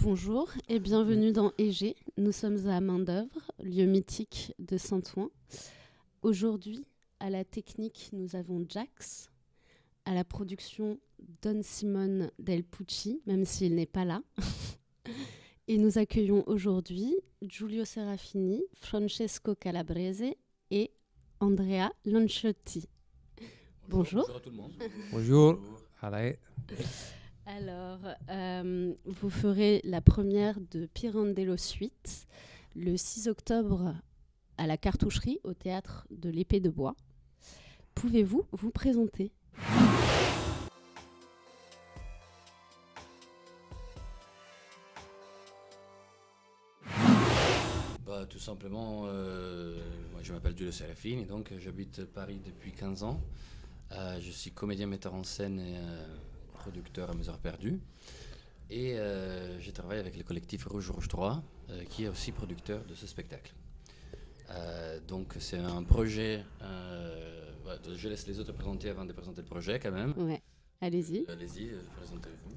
Bonjour et bienvenue dans Égée. Nous sommes à Main-d'œuvre, lieu mythique de Saint-Ouen. Aujourd'hui, à la technique, nous avons Jax, à la production Don Simone Del Pucci, même s'il n'est pas là. Et nous accueillons aujourd'hui Giulio Serafini, Francesco Calabrese et Andrea Lanciotti. Bonjour. Bonjour à tout le monde. Bonjour. Allez. Alors, vous ferez la première de Pirandello Suite le 6 octobre à la Cartoucherie au théâtre de l'Épée de Bois. Pouvez-vous vous présenter ? Tout simplement, moi je m'appelle Giulio Serafini, donc j'habite Paris depuis 15 ans. Je suis comédien, metteur en scène et producteur à mes heures perdues. Et je travaille avec le collectif Rouge Rouge 3, qui est aussi producteur de ce spectacle. Donc c'est un projet, je laisse les autres présenter avant de présenter le projet quand même. Ouais, allez-y. Allez-y, présentez-vous.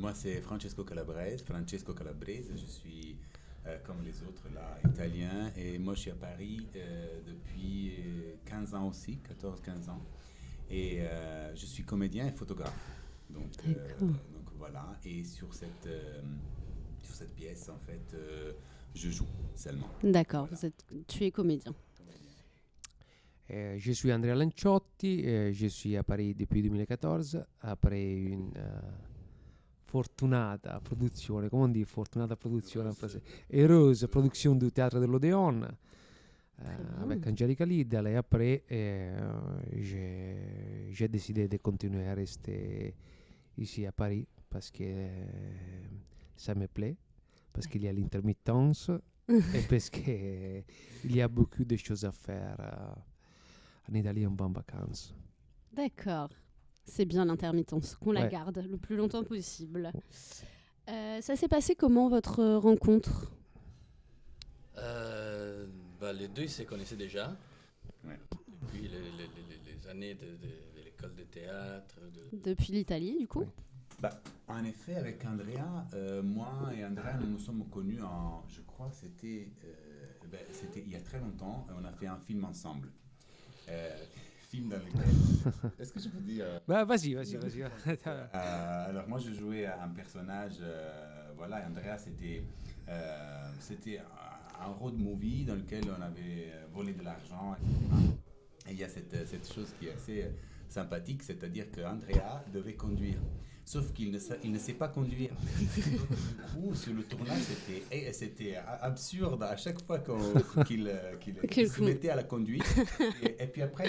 Moi c'est Francesco Calabrese. Je suis comme les autres là, italien, et moi je suis à Paris depuis 15 ans aussi, 14-15 ans, et je suis comédien et photographe. Donc voilà, et sur cette pièce en fait, je joue seulement. D'accord, Voilà. tu es comédien. Je suis Andrea Lanciotti, je suis à Paris depuis 2014 après une fortunata produzione, comment on dit fortunata produzione en français, heureuse production du Théâtre de l'Odéon avec Angelica Lidl, et après j'ai décidé de continuer à rester ici à Paris parce que ça me plaît, parce qu'il y a l'intermittence et parce qu'il y a beaucoup de choses à faire en Italie en bonnes vacances. D'accord, c'est bien l'intermittence, qu'on la Ouais. garde le plus longtemps possible. Ça s'est passé comment votre rencontre ? Les deux ils se connaissaient déjà. Ouais. Depuis les années de l'école de théâtre. Depuis l'Italie, du coup ? Oui. En effet, avec Andrea, moi et Andrea, nous nous sommes connus je crois que c'était il y a très longtemps. On a fait un film ensemble. Film dans lequel... Est-ce que je peux dire... Vas-y. alors moi, je jouais un personnage, voilà, et Andrea, c'était un road movie dans lequel on avait volé de l'argent, etc. Et il y a cette chose qui est assez sympathique, c'est-à-dire qu'Andrea devait conduire. Sauf qu'il ne sait pas conduire. Du coup, sur le tournage, c'était absurde à chaque fois qu'il se mettait à la conduite. Et puis après,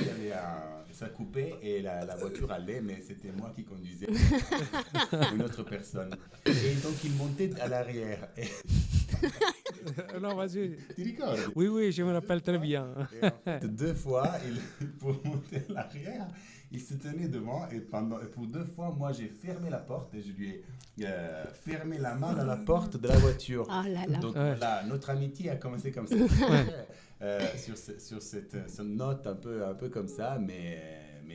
ça coupait et la voiture allait, mais c'était moi qui conduisais, une autre personne. Et donc, il montait à l'arrière. Non, vas-y. Tu ricordes? Oui, je me rappelle très bien. Et en fait, 2 fois, pour monter à l'arrière, il se tenait devant, et pour 2 fois, moi j'ai fermé la porte et je lui ai fermé la main dans la porte de la voiture. Oh là là. Donc voilà, notre amitié a commencé comme ça. Sur cette note un peu comme ça, mais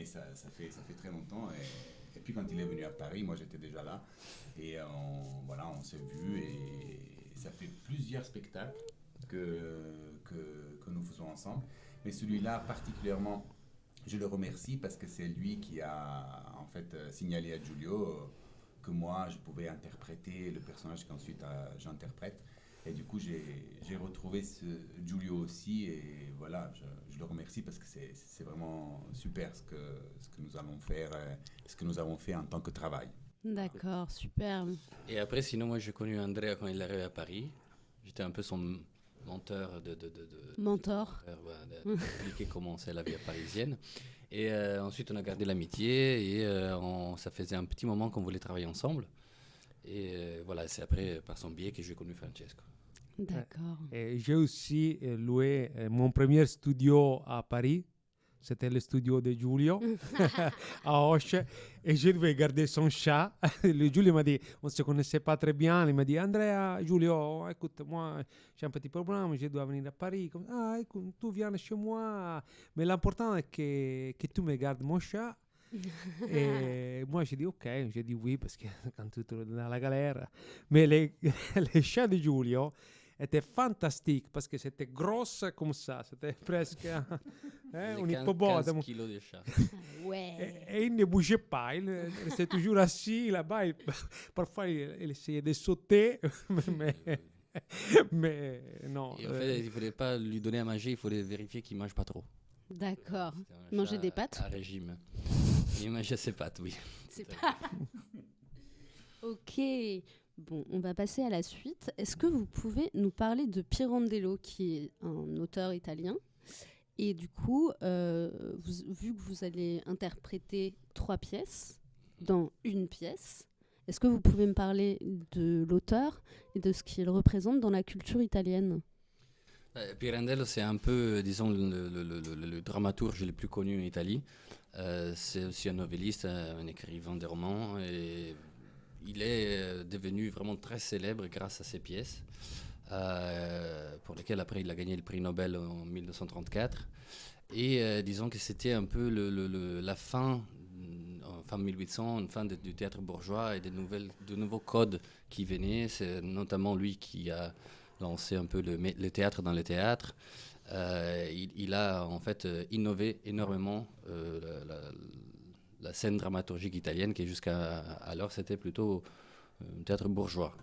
ça fait très longtemps. Et puis quand il est venu à Paris, moi j'étais déjà là. Et on s'est vus, et ça fait plusieurs spectacles que nous faisons ensemble. Mais celui-là particulièrement, je le remercie parce que c'est lui qui a en fait signalé à Giulio que moi je pouvais interpréter le personnage qu'ensuite j'interprète. Et du coup j'ai retrouvé Giulio aussi, et voilà, je le remercie parce que c'est vraiment super ce que nous allons faire, ce que nous avons fait en tant que travail. D'accord, super. Et après, sinon, moi j'ai connu Andrea quand il est arrivé à Paris. J'étais un peu son menteur Mentor. d'expliquer comment c'est la vie parisienne. Et ensuite, on a gardé l'amitié, et ça faisait un petit moment qu'on voulait travailler ensemble. Et voilà, c'est après, par son biais, que j'ai connu Francesco. D'accord. Et j'ai aussi loué mon premier studio à Paris. C'était le studio de Giulio à Auch, et je devais garder son chat. Le Giulio m'a dit, on ne se connaissait pas très bien, il m'a dit, Andrea, Giulio, écoute, moi j'ai un petit problème, je dois venir à Paris. Écoute, tu viens chez moi, mais l'important est que tu me gardes mon chat, Et moi, j'ai dit OK, j'ai dit oui, parce que quand tu te dans la galère. Mais les, les chats de Giulio étaient fantastiques, parce que c'était grosse comme ça, c'était presque un 15 hippopotame. kilos de chat. Ouais. Et il ne bougeait pas, il restait toujours assis là-bas. Parfois, il essayait de sauter, mais non. Et en fait, il ne fallait pas lui donner à manger, il fallait vérifier qu'il ne mange pas trop. D'accord. C'était un Manger chat des pâtes? À régime. Il mangeait ses pâtes, oui. C'est pas... Ok. Bon, on va passer à la suite. Est-ce que vous pouvez nous parler de Pirandello, qui est un auteur italien? Et du coup, vu que vous allez interpréter 3 pièces dans une pièce, est-ce que vous pouvez me parler de l'auteur et de ce qu'il représente dans la culture italienne? Pirandello, c'est un peu, disons, le dramaturge le plus connu en Italie. C'est aussi un novelliste, un écrivain de romans. Et il est devenu vraiment très célèbre grâce à ses pièces, pour lesquelles après il a gagné le prix Nobel en 1934. Et disons que c'était un peu la fin, en fin 1800, une fin du théâtre bourgeois et de nouveaux codes qui venaient. C'est notamment lui qui a lancé un peu le théâtre dans le théâtre. Il a en fait innové énormément la scène dramaturgique italienne, qui jusqu'à alors c'était plutôt un théâtre bourgeois.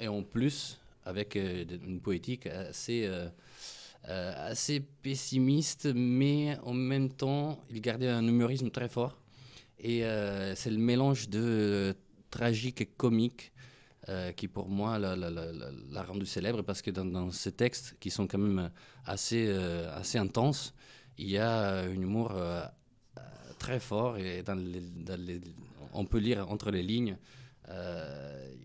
Et en plus, avec une poétique assez pessimiste, mais en même temps, il gardait un humorisme très fort. Et c'est le mélange de tragique et comique qui pour moi l'a rendu célèbre, parce que dans ces textes qui sont quand même assez intenses, il y a un humour très fort, et on peut lire entre les lignes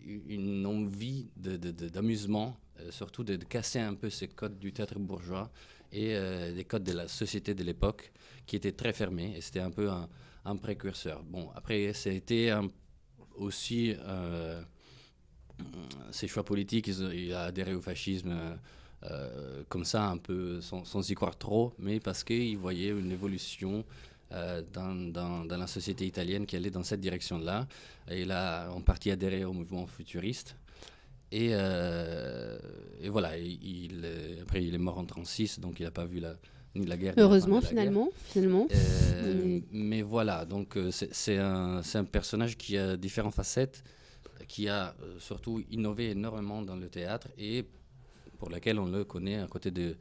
une envie d'amusement, surtout de casser un peu ces codes du théâtre bourgeois et des codes de la société de l'époque qui étaient très fermés, et c'était un peu un précurseur. Bon, après, c'était aussi ses choix politiques. Il a adhéré au fascisme comme ça, un peu sans y croire trop, mais parce qu'il voyait une évolution dans la société italienne qui allait dans cette direction-là. Et il a en partie adhéré au mouvement futuriste. Et voilà, après il est mort en 1936, donc il n'a pas vu ni la guerre. Heureusement, ni la guerre. finalement. Mais voilà, donc c'est un personnage qui a différentes facettes, qui a surtout innové énormément dans le théâtre, et pour laquelle on le connaît à côté de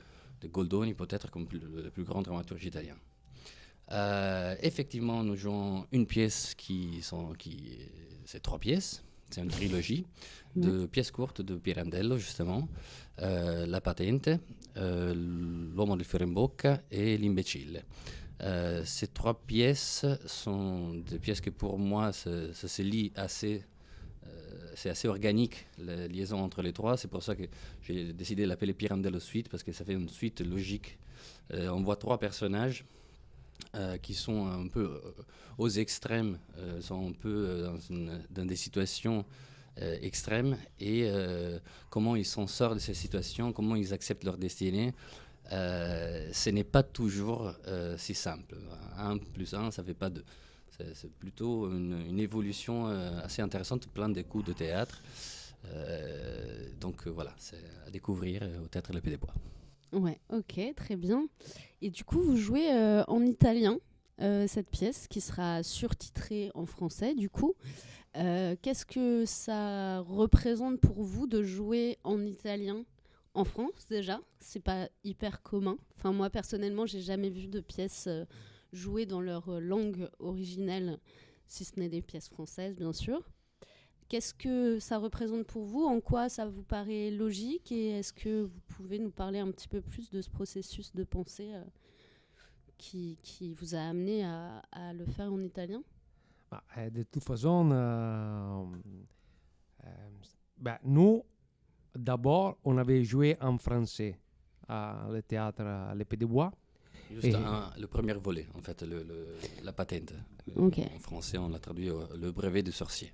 Goldoni, peut-être comme le plus grand dramaturge italien. Effectivement, nous jouons une pièce c'est 3 pièces. C'est une trilogie de pièces courtes de Pirandello, justement. La Patente, L'Uomo del fiore in bocca et L'Imbecille. Ces 3 pièces sont des pièces que pour moi, ça se lie assez. C'est assez organique, la liaison entre les 3. C'est pour ça que j'ai décidé de l'appeler Pirandello Suite, parce que ça fait une suite logique. On voit 3 personnages qui sont un peu aux extrêmes, sont un peu dans des situations extrêmes, et comment ils s'en sortent de ces situations, comment ils acceptent leur destinée. Ce n'est pas toujours si simple. 1 plus 1, ça fait pas 2. C'est plutôt une évolution assez intéressante, plein de coups de théâtre. Donc voilà, c'est à découvrir au Théâtre Le Pied des Bois. Ouais, ok, très bien. Et du coup, vous jouez en italien cette pièce qui sera surtitrée en français, du coup. Qu'est-ce que ça représente pour vous de jouer en italien en France, déjà? C'est pas hyper commun. Enfin, moi, personnellement, j'ai jamais vu de pièces jouées dans leur langue originelle, si ce n'est des pièces françaises, bien sûr. Qu'est-ce que ça représente pour vous? En quoi ça vous paraît logique? Et est-ce que vous pouvez nous parler un petit peu plus de ce processus de pensée qui vous a amené à le faire en italien? De toute façon, nous, d'abord, on avait joué en français à le théâtre à l'Épée des Bois. Juste le premier volet, en fait, la patente. Okay. En français, on l'a traduit le brevet de sorcier.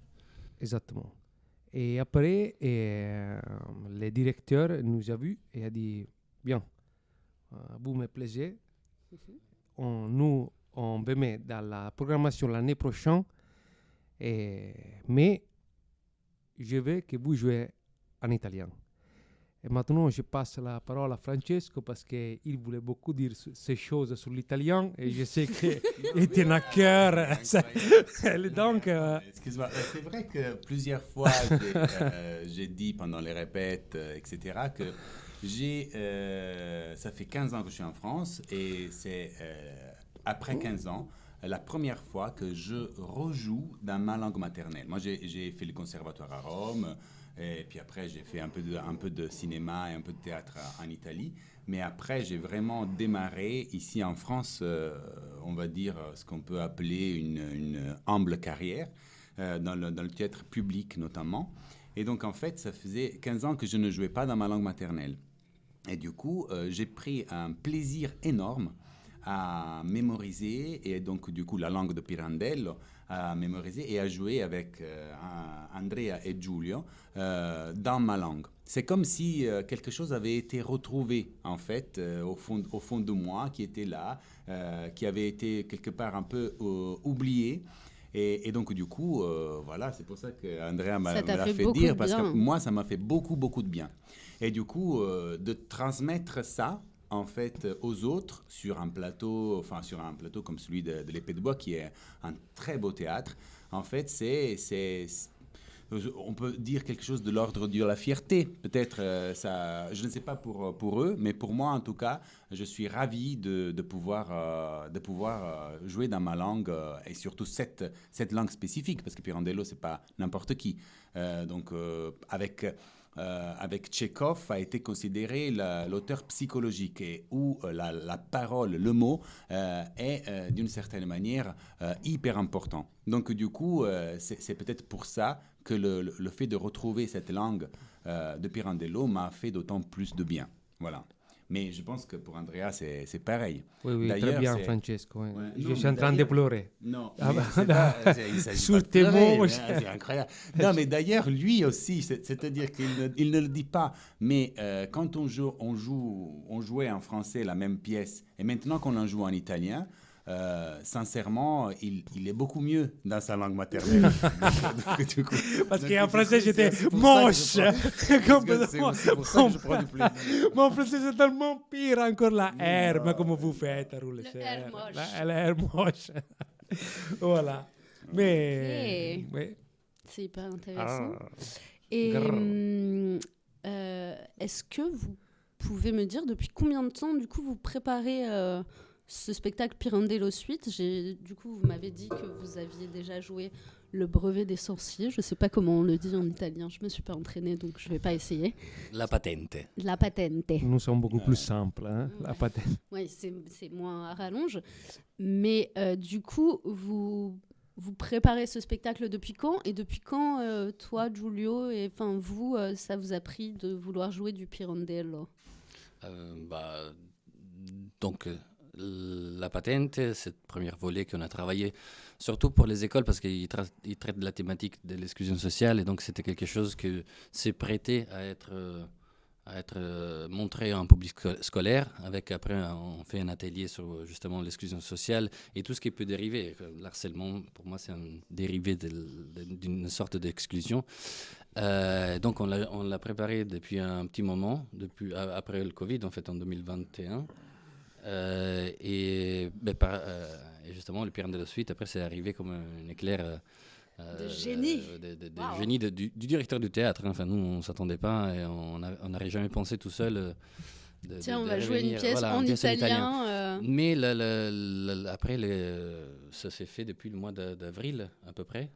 Exactement. Et après, le directeur nous a vus et a dit, bien, vous me plaisez, nous, on va mettre dans la programmation l'année prochaine. Mais je veux que vous jouez en italien. Et maintenant, je passe la parole à Francesco parce qu'il voulait beaucoup dire ces choses sur l'italien et je sais qu'il tient à cœur. Donc, excuse-moi, c'est vrai que plusieurs fois, j'ai dit pendant les répètes, etc., que ça fait 15 ans que je suis en France et c'est après 15 ans, la première fois que je rejoue dans ma langue maternelle. Moi, j'ai fait le conservatoire à Rome. Et puis après, j'ai fait un peu de cinéma et un peu de théâtre en Italie. Mais après, j'ai vraiment démarré ici en France, on va dire, ce qu'on peut appeler une humble carrière, dans le théâtre public notamment. Et donc, en fait, ça faisait 15 ans que je ne jouais pas dans ma langue maternelle. Et du coup, j'ai pris un plaisir énorme à mémoriser, et donc du coup la langue de Pirandello, à mémoriser et à jouer avec Andrea et Giulio dans ma langue. C'est comme si quelque chose avait été retrouvé en fait au fond de moi, qui était là, qui avait été quelque part un peu oublié. Et donc du coup, voilà, c'est pour ça qu'Andrea me l'a fait dire, parce que moi ça m'a fait beaucoup de bien. Et du coup, de transmettre ça en fait aux autres sur un plateau comme celui de l'Épée de Bois, qui est un très beau théâtre. En fait, on peut dire quelque chose de l'ordre de la fierté, peut-être. Ça, je ne sais pas pour eux, mais pour moi en tout cas, je suis ravi de pouvoir jouer dans ma langue, et surtout cette langue spécifique, parce que Pirandello c'est pas n'importe qui. Donc avec Tchekhov a été considéré l'auteur psychologique, et où la parole, le mot, est d'une certaine manière hyper important. Donc du coup, c'est peut-être pour ça que le fait de retrouver cette langue de Pirandello m'a fait d'autant plus de bien. Voilà. Mais je pense que pour Andrea, c'est pareil. Oui, très bien, Francesco. Ouais. Je suis en train de pleurer. Non, il s'agit pas de pleurer, c'est incroyable. Non, mais d'ailleurs, lui aussi, c'est-à-dire qu'il ne le dit pas. Mais quand on jouait en français la même pièce, et maintenant qu'on en joue en italien, sincèrement, il est beaucoup mieux dans sa langue maternelle. Parce qu'en français, j'étais moche. C'est pour ça que je prends du plaisir. Mon français, c'est tellement pire, encore la R. Mais comment vous faites à rouler? Le R moche. La R moche. Voilà. Mais... Okay. Oui. C'est hyper intéressant. Et est-ce que vous pouvez me dire depuis combien de temps, du coup, vous préparez... ce spectacle Pirandello Suite? Du coup, vous m'avez dit que vous aviez déjà joué le brevet des sorciers. Je ne sais pas comment on le dit en italien. Je ne me suis pas entraînée, donc je ne vais pas essayer. La patente. La patente. Nous sommes beaucoup plus simples, hein, la patente. Oui, c'est moins à rallonge. Mais du coup, vous préparez ce spectacle depuis quand? Et depuis quand, toi, Giulio, et vous, ça vous a pris de vouloir jouer du Pirandello? Donc... La patente, c'est le premier volet qu'on a travaillé, surtout pour les écoles, parce qu'ils traitent de la thématique de l'exclusion sociale, et donc c'était quelque chose qui s'est prêté à être montré en public scolaire. Après, on fait un atelier sur justement l'exclusion sociale et tout ce qui peut dériver. L'harcèlement, pour moi, c'est un dérivé d'une sorte d'exclusion. Donc on l'a préparé depuis un petit moment, après le Covid, en fait, en 2021. Et justement, le Pirandello Suite, après, c'est arrivé comme un éclair de génie, génie du directeur du théâtre. Enfin, nous, on ne s'attendait pas, et on n'aurait jamais pensé tout seul. Tiens, on va jouer une pièce en italien. Mais après, ça s'est fait depuis le mois d'avril, à peu près,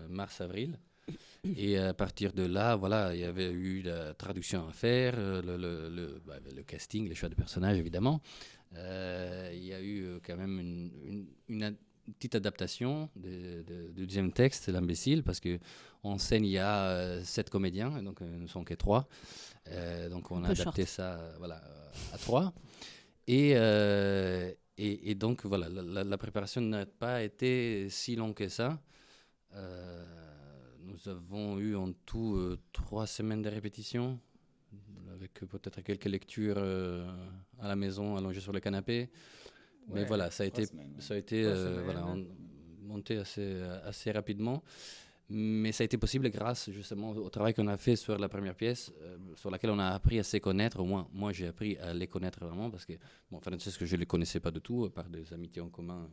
mars-avril. Et à partir de là, voilà, il y avait eu la traduction à faire, le casting, les choix de personnages, évidemment. Il y a eu quand même une petite adaptation du deuxième texte, L'imbécile, parce qu'en scène, il y a 7 comédiens, et donc nous ne sommes que 3. Donc on a adapté ça à 3. Et donc, voilà, la préparation n'a pas été si longue que ça. Nous avons eu en tout 3 semaines de répétition, avec peut-être quelques lectures à la maison, allongées sur le canapé. Mais voilà, ça a été, 3 semaines. ça a été monté assez rapidement. Mais ça a été possible grâce justement au travail qu'on a fait sur la première pièce, sur laquelle on a appris à se connaître. Au moins, moi, j'ai appris à les connaître vraiment parce que, bon, Francesco, je ne les connaissais pas du tout, par des amitiés en commun.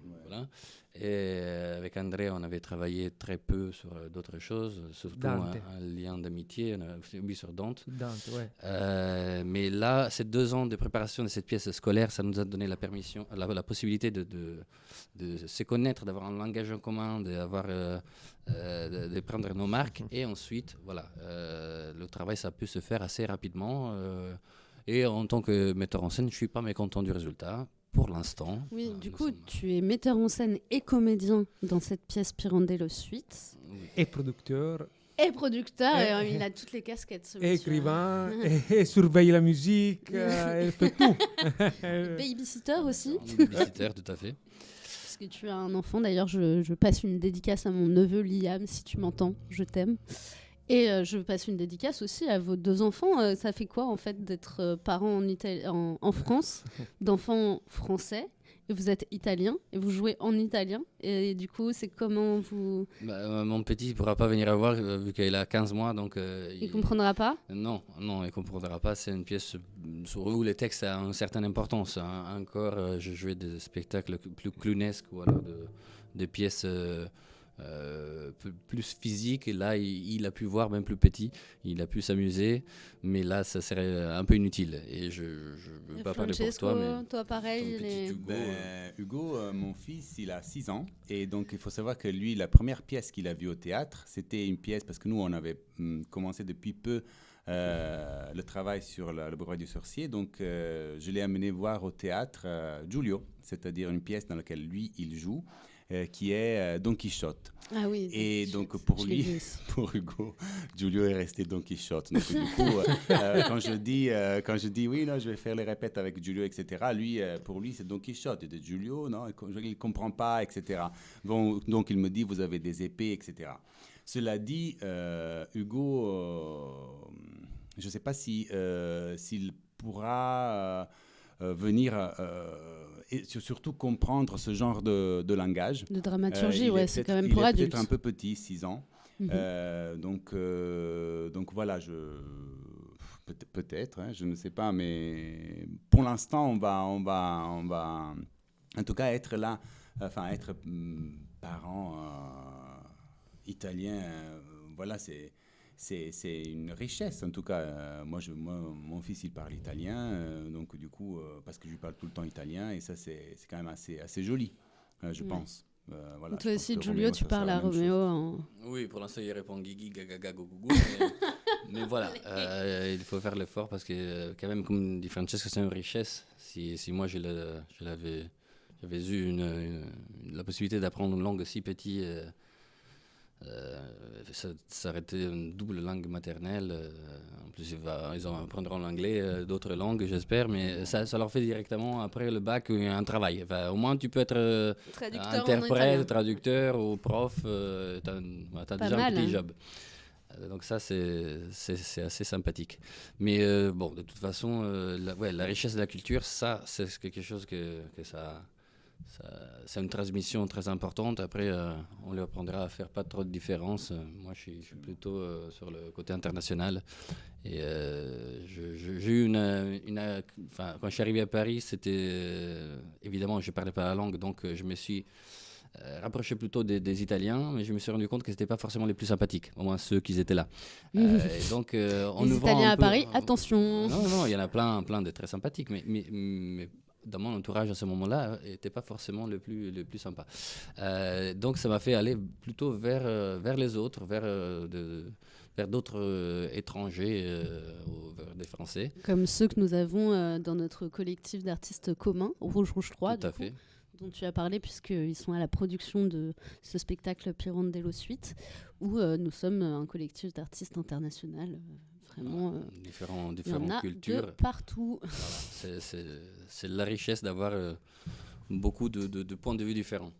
Mais voilà. Et avec André, on avait travaillé très peu sur d'autres choses, surtout un lien d'amitié. On a aussi sur Dante. Mais là, ces 2 ans de préparation de cette pièce scolaire, ça nous a donné la permission, la possibilité de se connaître, d'avoir un langage en commun, de prendre nos marques. Et ensuite, voilà, le travail, ça a pu se faire assez rapidement. Et en tant que metteur en scène, je ne suis pas mécontent du résultat. Pour l'instant. Oui, du coup, tu es metteur en scène et comédien dans cette pièce Pirandello Suite. Et producteur. Et producteur, et il a toutes les casquettes. Et écrivain, et surveille la musique, il fait tout. Babysitter aussi. Babysitter, tout à fait. Parce que tu as un enfant, d'ailleurs, je passe une dédicace à mon neveu Liam, si tu m'entends, je t'aime. Et je passe une dédicace aussi à vos 2 enfants. Ça fait quoi, en fait, d'être parent en France, d'enfants français, et vous êtes italien, et vous jouez en italien. Et du coup, c'est comment vous... Mon petit ne pourra pas venir voir, vu qu'il a 15 mois, donc... il ne comprendra pas? Non, il ne comprendra pas. C'est une pièce où les textes ont une certaine importance. Encore, je jouais des spectacles plus clownesques, ou alors des pièces... plus physique, et là il a pu voir même plus petit, il a pu s'amuser, mais là ça serait un peu inutile, et je ne veux pas parler pour toi, mais toi pareil, Hugo, mon fils, il a 6 ans, et donc il faut savoir que lui, la première pièce qu'il a vue au théâtre, c'était une pièce, parce que nous on avait commencé depuis peu le travail sur le Bourgeois du Sorcier, donc je l'ai amené voir au théâtre Giulio, c'est-à-dire une pièce dans laquelle lui il joue, qui est Don Quichotte. Ah oui. Et donc pour lui, pour Hugo, Giulio est resté Don Quichotte. Donc du coup, quand je dis oui, non, je vais faire les répètes avec Giulio, etc. Lui, pour lui, c'est Don Quichotte. Et de Giulio, non, il comprend pas, etc. Bon, donc il me dit, vous avez des épées, etc. Cela dit, Hugo, je ne sais pas s'il pourra venir et surtout comprendre ce genre de langage. De dramaturgie, ouais, c'est quand même pour adultes. Il est peut-être un peu petit, 6 ans. Donc voilà, peut-être, hein, je ne sais pas, mais pour l'instant, on va en tout cas être là, enfin être parent italien, voilà, c'est une richesse, en tout cas. Moi, mon fils, il parle italien, donc du coup, parce que je lui parle tout le temps italien, et ça, c'est quand même assez joli, je pense. Voilà, toi aussi, Giulio, tu parles à Roméo Oui, pour l'instant, il répond Guigui, Gagaga, Gogougou, mais voilà, il faut faire l'effort, parce que quand même, comme dit Francesco, c'est une richesse. Si moi, j'avais eu la possibilité d'apprendre une langue si petite, ça aurait été une double langue maternelle. En plus, ils apprendront l'anglais, d'autres langues, j'espère, mais ça leur fait directement, après le bac, un travail. Enfin, au moins, tu peux être interprète, traducteur ou prof. Tu as déjà un petit job. Donc ça, c'est assez sympathique. Mais bon, de toute façon, la richesse de la culture, ça, c'est quelque chose que c'est une transmission très importante. Après, on leur apprendra à faire pas trop de différence. Moi, je suis plutôt sur le côté international. Et j'ai eu quand je suis arrivé à Paris, c'était évidemment, je parlais pas la langue, donc je me suis rapproché plutôt des Italiens, mais je me suis rendu compte que c'était pas forcément les plus sympathiques, au moins ceux qui étaient là. Et donc, les Italiens à Paris, attention. Non, il y en a plein de très sympathiques, mais dans mon entourage à ce moment-là, n'était pas forcément le plus sympa. Donc ça m'a fait aller plutôt vers les autres, vers d'autres étrangers, vers des Français. Comme ceux que nous avons dans notre collectif d'artistes communs, Rouge 3, Tout à fait. Dont tu as parlé, puisqu'ils sont à la production de ce spectacle Pirandello Suite, où nous sommes un collectif d'artistes international. Vraiment, différentes De cultures. partout. Voilà, c'est la richesse d'avoir beaucoup de points de vue différents.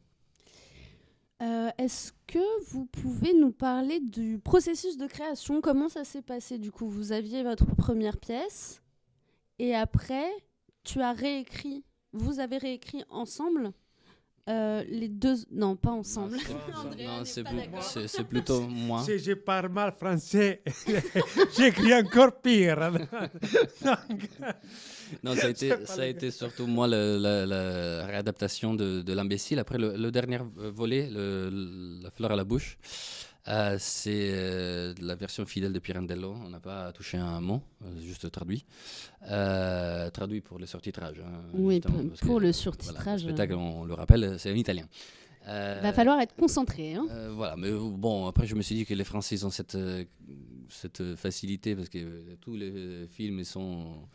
Est-ce que vous pouvez nous parler du processus de création? Comment ça s'est passé? Du coup, vous aviez votre première pièce et après, tu as réécrit vous avez réécrit ensemble les deux... Non, pas ensemble. Andrea Non, n'est c'est pas d'accord. c'est plutôt moi. Si je parle mal français, j'écris encore pire. Donc, Non, ça a été surtout moi la réadaptation de l'imbécile. Après, le dernier volet, La fleur à la bouche, c'est la version fidèle de Pirandello. On n'a pas touché un mot, juste traduit. Traduit pour le surtitrage. Hein, Oui, justement, parce pour que, le voilà, surtitrage. le spectacle, on le rappelle, c'est en italien. Va falloir être concentré. Hein. Voilà, mais bon, après je me suis dit que les Français ils ont cette facilité parce que tous les films ils sont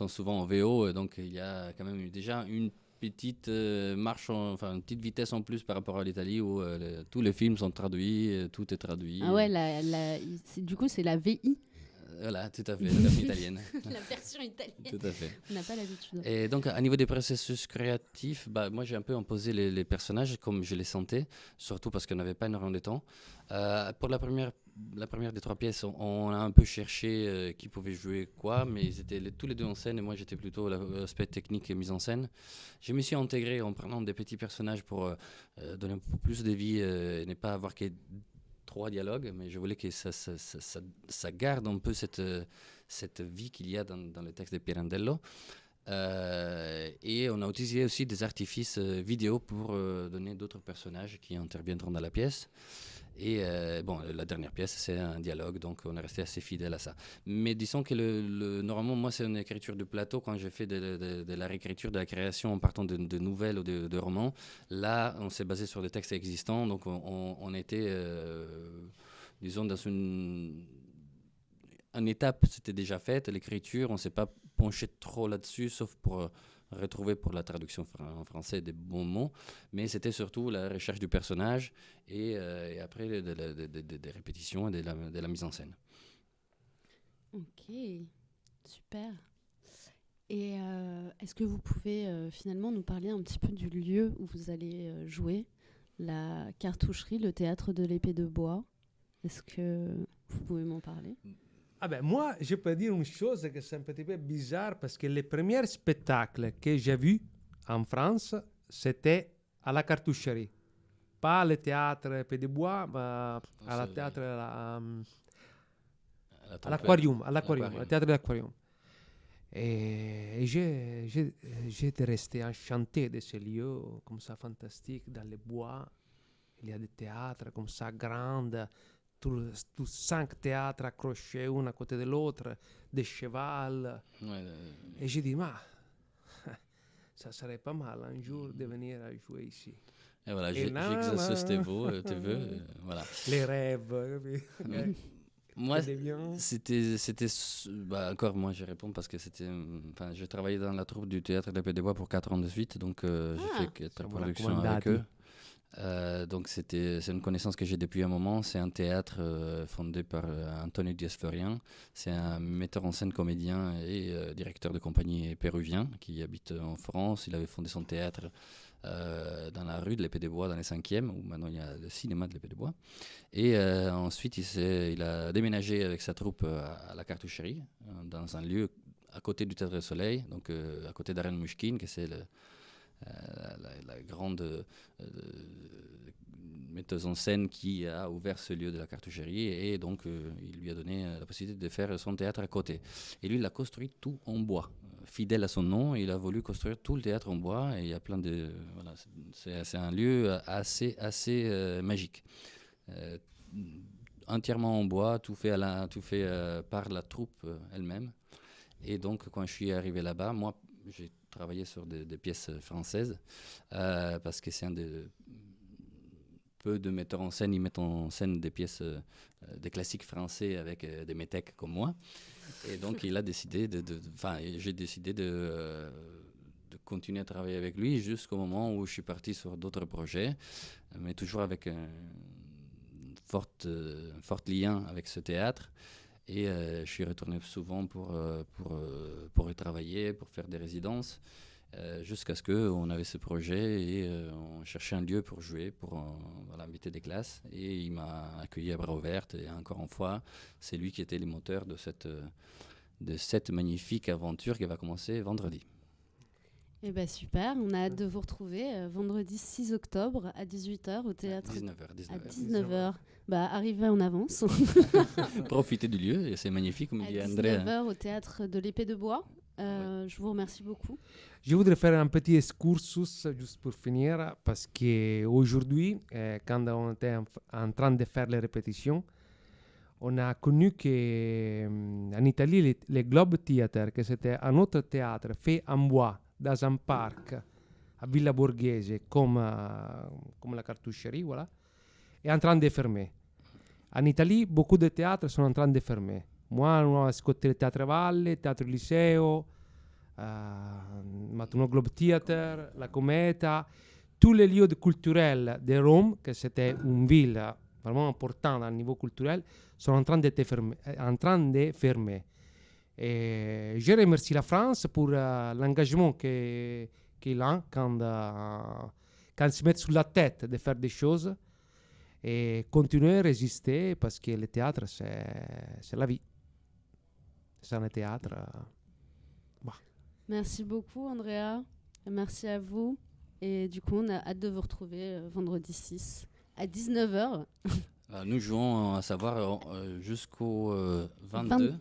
souvent en VO, donc il y a quand même déjà une petite enfin une petite vitesse en plus par rapport à l'Italie où tous les films sont traduits, tout est traduit. Ah ouais, du coup, c'est la VI, Voilà, tout à fait, la version italienne. la version italienne. Tout à fait. On n'a pas l'habitude. Et donc, à niveau des processus créatifs, moi, j'ai un peu imposé les personnages comme je les sentais, surtout parce qu'on n'avait pas énormément de temps. Pour la première des trois pièces, on a un peu cherché qui pouvait jouer quoi, mais ils étaient tous les deux en scène et moi, j'étais plutôt l'aspect technique et mise en scène. Je me suis intégré en prenant des petits personnages pour donner un peu plus de vie et ne pas avoir que 3 dialogues, mais je voulais que ça garde un peu cette vie qu'il y a dans le texte de Pirandello. Et on a utilisé aussi des artifices vidéo pour donner d'autres personnages qui interviendront dans la pièce. Et bon, la dernière pièce, c'est un dialogue, donc on est resté assez fidèle à ça. Mais disons que normalement, moi, c'est une écriture de plateau. Quand j'ai fait de la réécriture, de la création en partant de nouvelles ou de romans, là, on s'est basé sur des textes existants. Donc, on était, disons, dans une étape, c'était déjà faite, l'écriture. On ne s'est pas penché trop là-dessus, sauf pour retrouver pour la traduction en français des bons mots, mais c'était surtout la recherche du personnage et après des répétitions et de la mise en scène. Ok, super. Et est-ce que vous pouvez finalement nous parler un petit peu du lieu où vous allez jouer, la cartoucherie, le théâtre de l'épée de bois? Est-ce que vous pouvez m'en parler? Ah ben, moi, je peux dire une chose que c'est un petit peu bizarre parce que les premiers spectacles que j'ai vus en France, c'était à la cartoucherie. Pas le théâtre Épée de Bois, mais à la théâtre, à l'aquarium, le théâtre de l'aquarium. Et j'étais resté enchanté de ce lieu comme ça fantastique, dans les bois. Il y a des théâtres comme ça grands. Tous 5 théâtres accrochés un à côté de l'autre, des chevals. Ouais, Et j'ai dit, ça serait pas mal un jour de venir à jouer ici. Et voilà, j'exauce tes vœux, voilà. Les rêves. Moi, c'était encore moi, je réponds parce que j'ai travaillé dans la troupe du théâtre de l'Épée des Bois pour 4 ans de suite, donc j'ai fait 4 productions avec eux. Donc c'est une connaissance que j'ai depuis un moment. C'est un théâtre fondé par Antonio Diaz-Florian. C'est un metteur en scène, comédien et directeur de compagnie péruvien qui habite en France. Il avait fondé son théâtre dans la rue de l'Épée des Bois dans les 5e, où maintenant il y a le cinéma de l'Épée des Bois. Et ensuite il a déménagé avec sa troupe à la Cartoucherie, dans un lieu à côté du Théâtre du Soleil, donc à côté d'Aren Mouchkine, que c'est la grande metteuse en scène qui a ouvert ce lieu de la cartoucherie, et donc il lui a donné la possibilité de faire son théâtre à côté. Et lui, il a construit tout en bois. Fidèle à son nom, il a voulu construire tout le théâtre en bois, et il y a plein de... Voilà, c'est un lieu assez magique. Entièrement en bois, tout fait par la troupe elle-même. Et donc, quand je suis arrivé là-bas, moi, j'ai travaillé sur des pièces françaises parce que c'est un des peu de metteurs en scène. Ils mettent en scène des pièces, des classiques français avec des métèques comme moi. Et donc, il a décidé j'ai décidé de continuer à travailler avec lui jusqu'au moment où je suis parti sur d'autres projets, mais toujours avec un fort lien avec ce théâtre. Et je suis retourné souvent pour y travailler, pour faire des résidences, jusqu'à ce qu'on avait ce projet et on cherchait un lieu pour jouer, pour inviter des classes. Et il m'a accueilli à bras ouverts. Et encore une fois, c'est lui qui était le moteur de cette magnifique aventure qui va commencer vendredi. Eh ben super, on a hâte de vous retrouver vendredi 6 octobre à 18h au théâtre. 19h. À 19h. Bah, arrivez en avance. Profitez du lieu, et c'est magnifique, comme À dit André. 19h au théâtre de l'Épée de Bois. Je vous remercie beaucoup. Je voudrais faire un petit excursus juste pour finir, parce qu'aujourd'hui, quand on était en train de faire les répétitions, on a connu qu'en Italie, le Globe Theatre, que c'était un autre théâtre fait en bois, dans un parc à Villa Borghese, comme la cartoucherie, voilà, est en train de fermer. En Italie, beaucoup de théâtres sont en train de fermer. Moi, on a ascolté le Théâtre Valle, Théâtre Liceo, maintenant Globe Theatre, la Cometa, tous les lieux culturels de Rome, que c'était une ville vraiment importante au niveau culturel, sont en train de fermer. Et je remercie la France pour l'engagement qu'il a quand ils se mettent sur la tête de faire des choses et continuer à résister parce que le théâtre, c'est la vie. C'est un théâtre. Merci beaucoup, Andrea. Merci à vous. Et du coup, on a hâte de vous retrouver vendredi 6 à 19h. Nous jouons, à savoir, jusqu'au 22.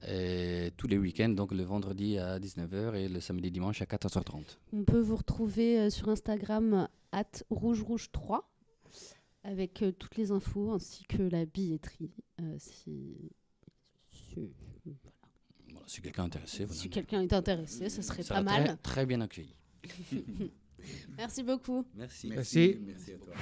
Et tous les week-ends, donc le vendredi à 19h et le samedi dimanche à 14h30. On peut vous retrouver sur Instagram @rougerouge3 avec toutes les infos ainsi que la billetterie. Si quelqu'un est intéressé. Si quelqu'un est intéressé, ce serait ça pas très, mal. Très bien accueilli. Merci beaucoup. Merci. Merci. Merci à toi.